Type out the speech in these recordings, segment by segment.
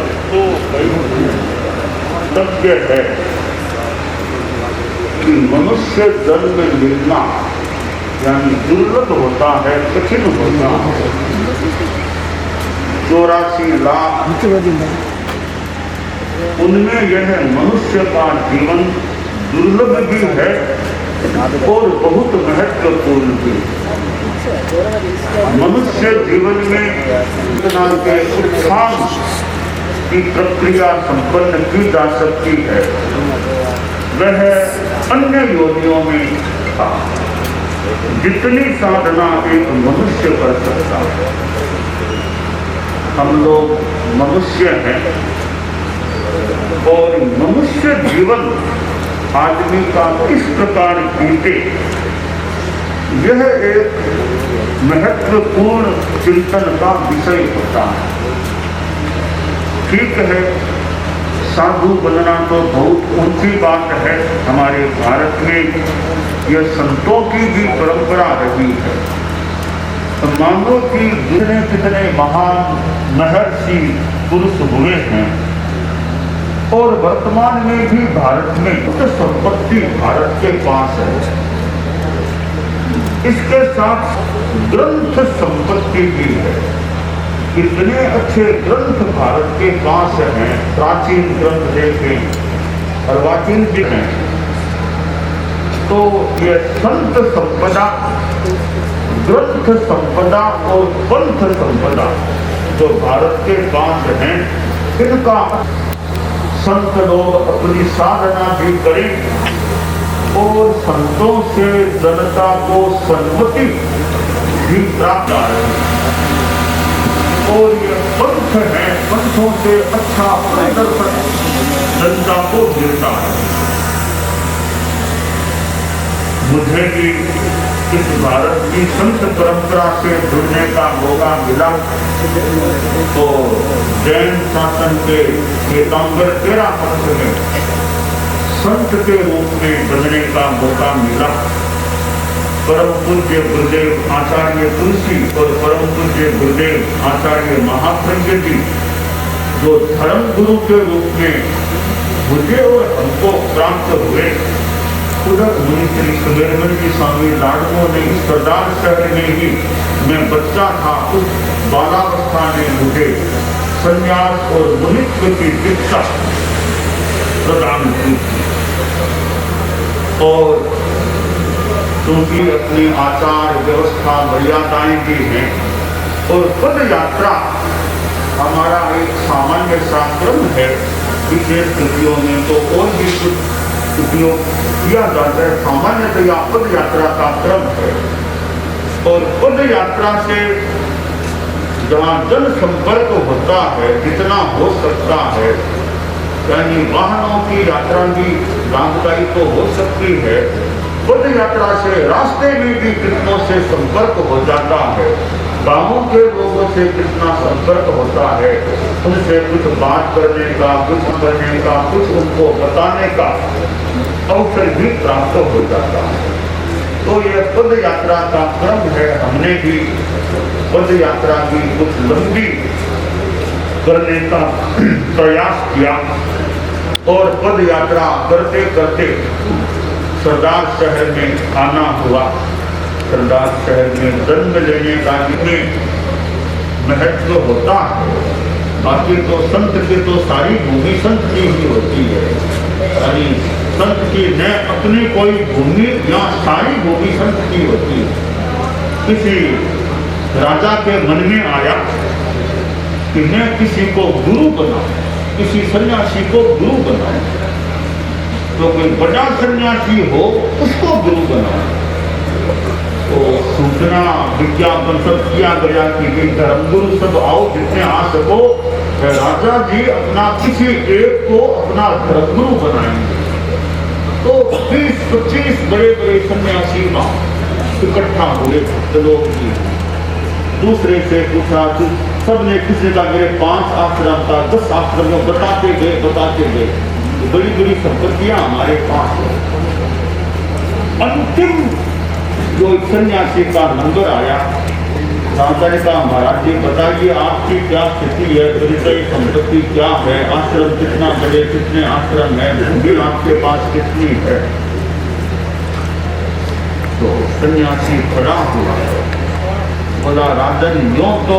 तो सत्य है कि मनुष्य जन्म मिलना यानी दुर्लभ होता है, कठिन होता है। 84 लाख उनमें यह मनुष्य का जीवन दुर्लभ भी है और बहुत महत्वपूर्ण भी। मनुष्य जीवन में इतना के उत्थान की प्रक्रिया संपन्न की जा सकती है, वह अन्य योनियों में था। जितनी साधना एक मनुष्य कर सकता है, हम लोग मनुष्य हैं और मनुष्य जीवन आदमी का किस प्रकार बीते, यह एक महत्वपूर्ण चिंतन का विषय होता है। ठीक है, साधु बनना तो बहुत ऊंची बात है। हमारे भारत में यह संतों की भी परंपरा रही है। तो मानो कि कितने कितने महान महर्षि पुरुष हुए हैं और वर्तमान में भी भारत में संपत्ति भारत के पास है। इसके साथ ग्रंथ संपत्ति भी है। कितने अच्छे ग्रंथ भारत के पास हैं, प्राचीन ग्रंथ देखें, अर्वाचीन भी हैं। तो ये संत संपदा, ग्रंथ संपदा और पंथ संपदा जो भारत के पास हैं, इनका संत लोग अपनी साधना भी करें और संतों से जनता को सन्मति भी प्राप्त है। और ये पंथ है, पंथों से अच्छा प्रदर्शन जनता को मिलता है। मुझे भी इस भारत की संत परंपरा से जुड़ने का मौका मिला तो जैन शासन के एकांबर 13 पंथ में संत के रूप में बनने का मौका मिला। परम पूज्य गुरुदेव आचार्य तुलसी और परम पूज्य गुरुदेव आचार्य महाप्रज्ञ जी जो धर्म गुरु के रूप में मुझे और हमको प्राप्त हुए, उधर मुनि श्री सुमेरमणि स्वामी लाडको ने इस सरदार शहर में ही, मैं बच्चा था, उस बालावस्था ने मुझे संन्यास और मुनित्व की दीक्षा प्रदान की। और क्योंकि अपनी आचार व्यवस्था मर्यादाएं भी हैं और पद यात्रा हमारा एक सामान्य सा क्रम है। विशेष स्थितियों में तो और भी कुछ उपयोग किया जाता है, सामान्यतया पद यात्रा का क्रम है। और पद यात्रा से जहाँ जन संपर्क होता है, जितना हो सकता है, यानी वाहनों की यात्रा भी लाभदायी तो हो सकती है, पद यात्रा से रास्ते में भी कितनों से संपर्क हो जाता है, गांवों के लोगों से कितना संपर्क होता है, उनसे कुछ बात करने का, कुछ करने का, कुछ उनको बताने का अवसर भी प्राप्त हो जाता है। तो यह पद यात्रा का क्रम है। हमने भी पद यात्रा की कुछ लंबी करने का प्रयास किया और पद यात्रा करते करते सरदार शहर में आना हुआ। सरदार शहर में जन्म लेने का इतने महत्व होता है। बाकी तो संत की तो सारी भूमि संत की ही होती है, यानी संत की न अपनी कोई भूमि या सारी भूमि संत की होती है। किसी राजा के मन में आया कि मैं किसी को गुरु बनाऊं, किसी सन्यासी को गुरु बनाऊं, तो कोई बड़ा सन्यासी हो उसको गुरु बनाओ। तो सूचना विज्ञापन सब किया गया कि धर्मगुरु सब आओ, जितने आ सको। राजा जी अपना किसी एक को अपना धर्मगुरु बनाएंगे। तो 20-25 बड़े बड़े सन्यासी इकट्ठा हुए भक्त लोग भी। दूसरे से पूछा, सबने किसी का मेरे 5 आश्रम का 10 आश्रम बताते गए बड़ी बड़ी संपत्तियां हमारे पास है। अंतिम जो सन्यासी का नंबर आया राजा ने कहा महाराज जी बताइए आपकी क्या स्थिति है, परिचय संपत्ति क्या है, आश्रम कितना बड़े, कितने आश्रम है, भूमि आपके पास कितनी है। तो सन्यासी खड़ा हुआ, बोला राजन यूं तो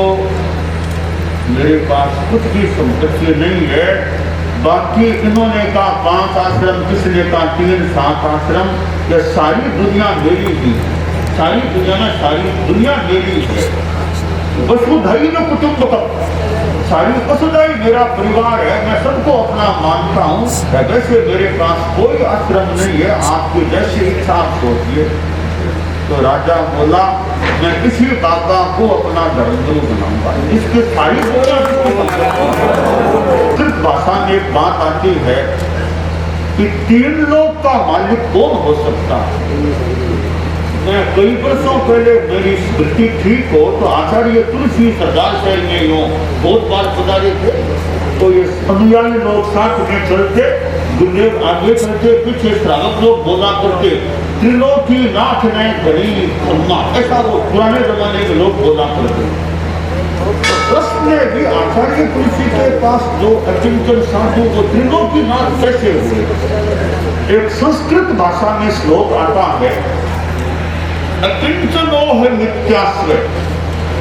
मेरे पास कुछ भी संपत्ति नहीं है, बाकी इन्होंने कहा 5 आश्रम, किसने कहा 3 7 आश्रम, ये सारी दुनिया मेरी ही, सारी दुनिया में सारी दुनिया मेरी है। वसुधैव कुटुंबकम, सारी वसुधैव मेरा परिवार है, मैं सबको अपना मानता हूँ। वैसे मेरे पास कोई आश्रम नहीं है, आपकी जैसी इच्छा आप सोचिए। तो राजा बोला मैं किसी बाबा को अपना धर्मगुरु बनाऊंगा, इसके सारी सिर्फ भाषा में एक बात आती है कि 3 लोक का मालिक कौन हो सकता है। मैं कई वर्षों पहले मेरी स्मृति ठीक हो तो आचार्य तुलसी सरदार शहर में यूं बहुत बार पधारे थे, तो ये अनुयायी लोग साथ में चलते, गुरुदेव आगे चलते, पीछे श्रावक लोग बोला करते त्रिलोकी नाथ ने गरी ब्रह्मा, ऐसा वो पुराने जमाने के लोग बोला करते। प्रश्न है भी आचार्य तुलसी के पास जो अचिंतन साधु वो त्रिलोकी नाथ कैसे हुए। एक संस्कृत भाषा में श्लोक आता है अकिंचनो है मिथ्यास्व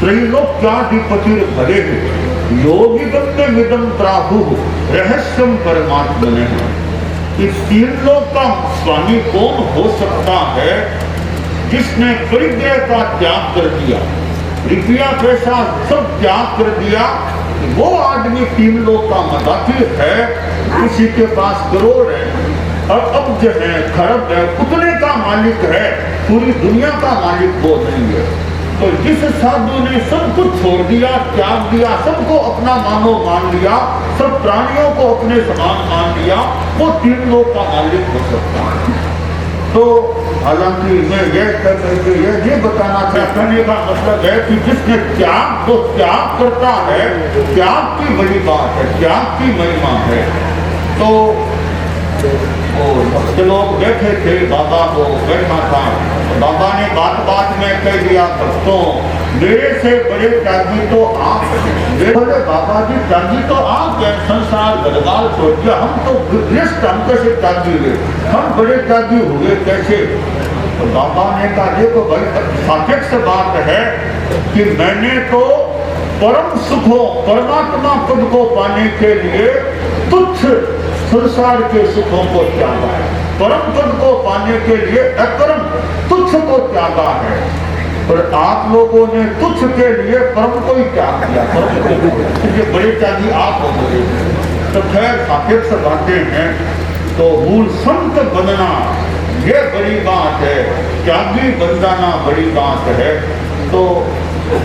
त्रैलोक्याधिपतिर भरे योगी गम्यमिदं प्राहु रहस्यम परमात्मने। इस 3 लोक का स्वामी कौन हो सकता है जिसने परिग्रह का त्याग कर दिया, रुपया पैसा सब त्याग कर दिया। वो आदमी 3 लोक का मदाती है, किसी के पास करोड़ है और अब्ज है, खरब है, उतने का मालिक है, पूरी दुनिया का मालिक वो नहीं है। तो जिस साधु ने सब कुछ छोड़ दिया, त्याग दिया, सबको अपना मानो मान लिया, सब प्राणियों को अपने समान मान लिया, वो 3 लोक का मालिक हो सकता है। तो हालांकि मैं ये बताना कहने का मतलब है कि जिसने त्याग तो त्याग करता है, त्याग की बड़ी बात है, त्याग की महिमा है। तो भक्त लोग बैठे थे, बाबा को बैठा था, बाबा ने बात बात में कह दिया भक्तों मेरे से बड़े त्यागी तो आप हैं। बोले बाबा जी त्यागी तो आप हैं, संसार गदगाल छोड़ दिया, हम तो गृहस्थ, हम कैसे त्यागी हुए, हम बड़े त्यागी हुए कैसे। तो बाबा ने कहा देखो भाई सापेक्ष बात है कि मैंने तो परम सुखों परमात्मा पद को पाने के लिए तुच्छ संसार के सुखों को त्यागा है, परम पद को पाने के लिए अपरम तुच्छ को त्यागा है, और आप लोगों ने तुच्छ के लिए परम को ही त्याग दिया, परम को ये बड़े त्यागी आप हो गए। तो खैर सापेक्ष बातें हैं, तो मूल संत बनना ये बड़ी बात है, त्यागी बन जाना बड़ी बात है। तो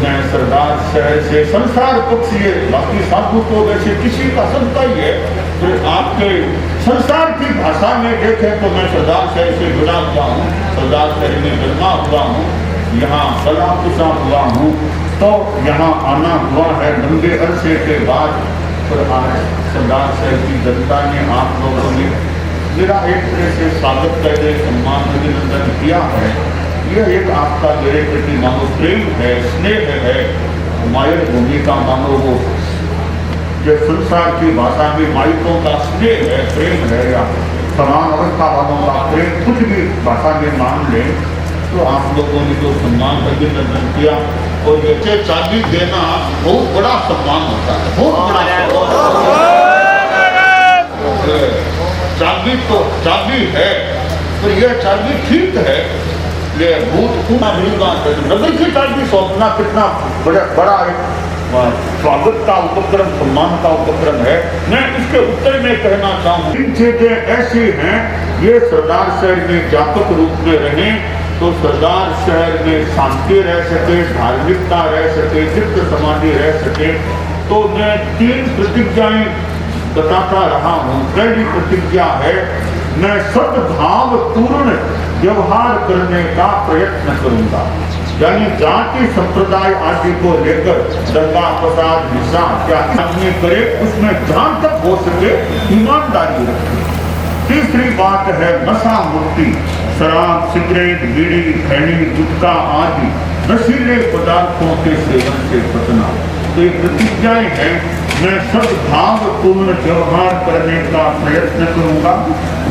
मैं सरदार शहर से संसार पक्ष ये बाकी साधु तो वैसे किसी का संता ही है, तो आपके संसार की भाषा में देखें तो मैं सरदार शहर से जुड़ा हुआ हूँ, सरदार शहर में जन्मा हुआ हूँ, यहाँ बड़ा कुशा हुआ हूँ, तो यहाँ आना हुआ है लंबे अरसे के बाद। और आज सरदार शहर की जनता ने आप लोगों ने मेरा एक तरह से स्वागत करके सम्मान अभिनंदन किया है। यह एक आपका मेरे प्रति मानो प्रेम है, स्नेह है, मायर भूमि का मानो वो जो संसार की भाषा में माइकों का स्नेह है, प्रेम है, या समान अवस्था वालों का प्रेम, कुछ भी भाषा में मान लें। तो आप लोगों ने जो सम्मान अभिनंदन किया, और ये चाबी देना बहुत बड़ा सम्मान होता है, बहुत बड़ा। चाबी तो चाबी है, तो यह चाबी ठीक है, ये भूत नगर की चाबी सौंपना कितना बड़ा एक स्वागत का उपक्रम, सम्मान का उपक्रम है। मैं इसके उत्तर में कहना चाहूँ, इन चीजें ऐसी हैं, ये सरदार शहर में व्यापक रूप में रहे तो सरदार शहर में शांति रह सके, धार्मिकता रह सके, चित्त समाधि रह सके। तो मैं 3 प्रतिज्ञाएं बताता रहा हूँ। पहली प्रतिज्ञा है मैं सद्भाव पूर्ण व्यवहार करने का प्रयत्न करूंगा, यानी जाति संप्रदाय आदि को लेकर दंगा फसाद हिंसा क्या आदमी करे उसमें जहां तक हो सके ईमानदारी रखें। तीसरी बात है नशा मुक्ति। शराब, सिगरेट, बीड़ी, खैनी, गुटखा आदि नशीले पदार्थों के सेवन से बचना। तो ये प्रतिज्ञाएं हैं। मैं सद्भाव पूर्ण व्यवहार करने का प्रयत्न करूंगा।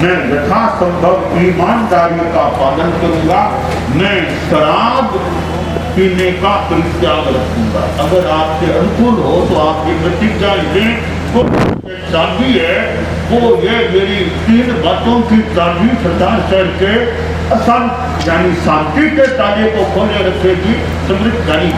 मैं यथासंभव ईमानदारी का पालन करूंगा। मैं शराब पीने का परित्याग रखूंगा। अगर आपके अनुकूल हो तो आप ये प्रतिज्ञा लें। तो चाबी है वो ये मेरी 3 बातों की चाबी सरदार शहर के अशांत यानी शांति के ताले को खोले रखेगी। समृद्ध यानी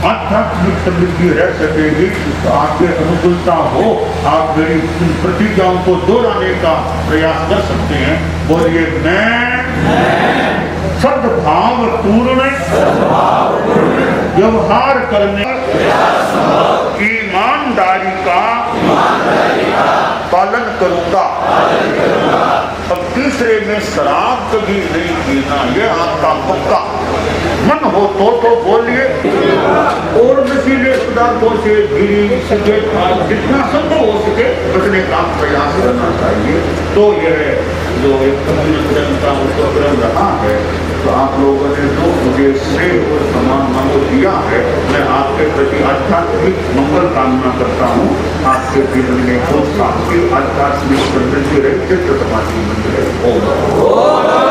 आध्यात्मिक समृद्धि रह सकेगी। तो आपके अनुकूलता हो, आप मेरी इन प्रतिज्ञाओं को दोहराने का प्रयास कर सकते हैं। बोलिए, मैं सद्भाव पूर्ण व्यवहार करने, ईमानदारी का पालन करूंगा। अब तीसरे में शराब कभी नहीं पीना, ये आपका पक्का मन हो तो बोलिए। और नशीले पदार्थों से बीड़ी, सिगरेट जितना संभव हो सके बचने का प्रयास करना चाहिए। तो यह जो एक का उपक्रम रहा है, तो आप लोगों ने जो मुझे स्नेह और सम्मान मांगो दिया है, मैं आपके प्रति आध्यात्मिक मंगल कामना करता हूँ। आपके जीवन में खुद शांति, आध्यात्मिक समृद्धि रहे, चित्र समाधि मंदिर।